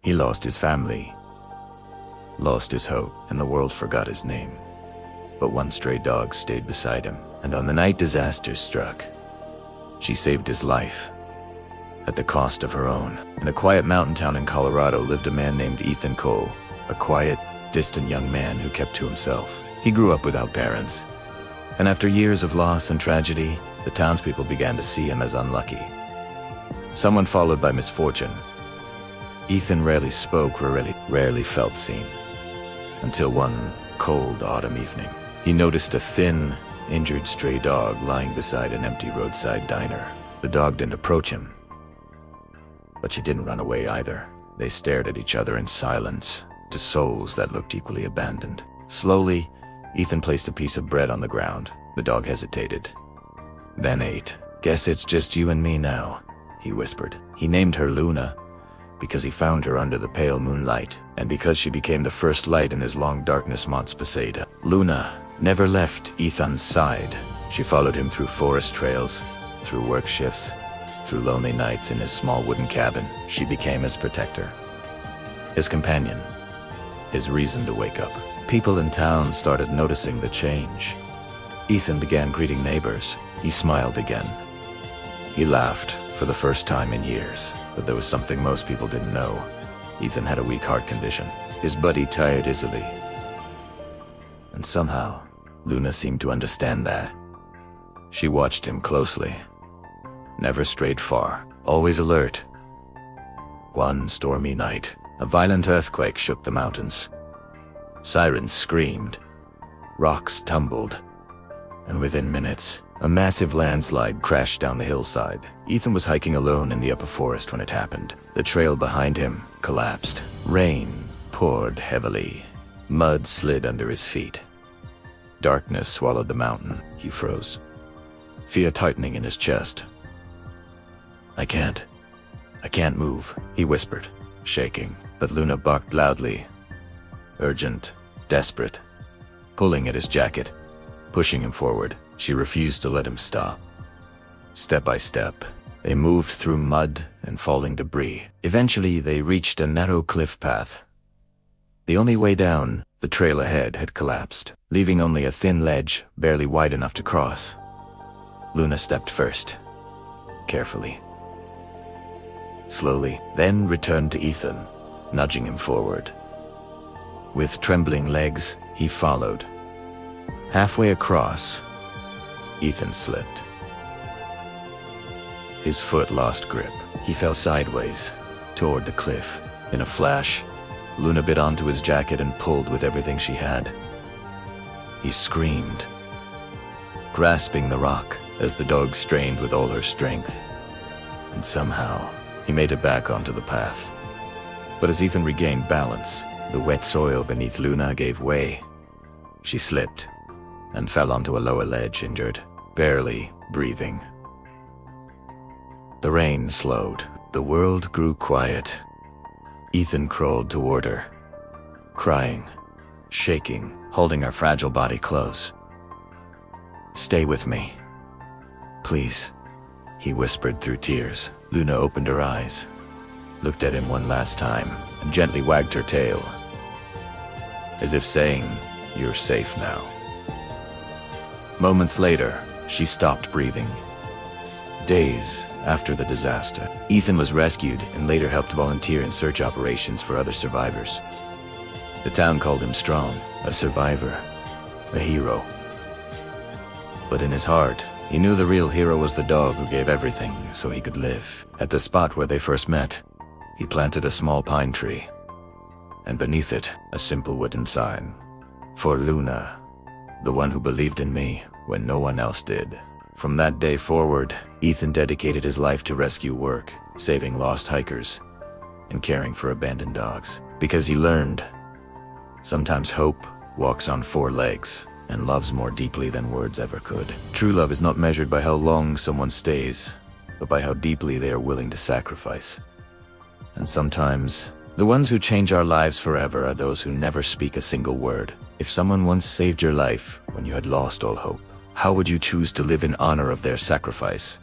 He lost his family, lost his hope, and the world forgot his name. But one stray dog stayed beside him, and on the night disaster struck, she saved his life, at the cost of her own. In a quiet mountain town in Colorado lived a man named Ethan Cole, a quiet, distant young man who kept to himself. He grew up without parents, and after years of loss and tragedy, the townspeople began to see him as unlucky, someone followed by misfortune. Ethan rarely spoke or rarely felt seen, until one cold autumn evening, he noticed a thin, injured stray dog lying beside an empty roadside diner. The dog didn't approach him, but she didn't run away either. They stared at each other in silence, to souls that looked equally abandoned. Slowly, Ethan placed a piece of bread on the ground. The dog hesitated, then ate. "Guess it's just you and me now," he whispered. He named her Luna, because he found her under the pale moonlight, and because she became the first light in his long darkness months beside. Luna never left Ethan's side. She followed him through forest trails, through work shifts, through lonely nights in his small wooden cabin. She became his protector, his companion, his reason to wake up. People in town started noticing the change. Ethan began greeting neighbors. He smiled again. He laughed for the first time in years. But there was something most people didn't know. Ethan had a weak heart condition. His body tired easily. And somehow, Luna seemed to understand that. She watched him closely. Never strayed far, always alert. One stormy night, a violent earthquake shook the mountains. Sirens screamed. Rocks tumbled. And within minutes, a massive landslide crashed down the hillside. Ethan was hiking alone in the upper forest when it happened. The trail behind him collapsed. Rain poured heavily. Mud slid under his feet. Darkness swallowed the mountain. He froze, fear tightening in his chest. I can't move," he whispered, shaking. But Luna barked loudly, urgent, desperate, pulling at his jacket, pushing him forward. She refused to let him stop. Step by step, they moved through mud and falling debris. Eventually, they reached a narrow cliff path. The only way down, the trail ahead had collapsed, leaving only a thin ledge barely wide enough to cross. Luna stepped first, carefully, slowly, then returned to Ethan, nudging him forward. With trembling legs, he followed. Halfway across, Ethan slipped. His foot lost grip. He fell sideways, toward the cliff. In a flash, Luna bit onto his jacket and pulled with everything she had. He screamed, grasping the rock as the dog strained with all her strength. And somehow, he made it back onto the path. But as Ethan regained balance, the wet soil beneath Luna gave way. She slipped and fell onto a lower ledge, injured, barely breathing. The rain slowed. The world grew quiet. Ethan crawled toward her, crying, shaking, holding her fragile body close. "Stay with me, please," he whispered through tears. Luna opened her eyes, looked at him one last time, and gently wagged her tail, as if saying, "You're safe now." Moments later, she stopped breathing. Days after the disaster, Ethan was rescued and later helped volunteer in search operations for other survivors. The town called him strong, a survivor, a hero. But in his heart, he knew the real hero was the dog who gave everything so he could live. At the spot where they first met, he planted a small pine tree, and beneath it, a simple wooden sign. "For Luna, the one who believed in me when no one else did." From that day forward, Ethan dedicated his life to rescue work, saving lost hikers, and caring for abandoned dogs. Because he learned, sometimes hope walks on four legs and loves more deeply than words ever could. True love is not measured by how long someone stays, but by how deeply they are willing to sacrifice. And sometimes, the ones who change our lives forever are those who never speak a single word. If someone once saved your life when you had lost all hope, how would you choose to live in honor of their sacrifice?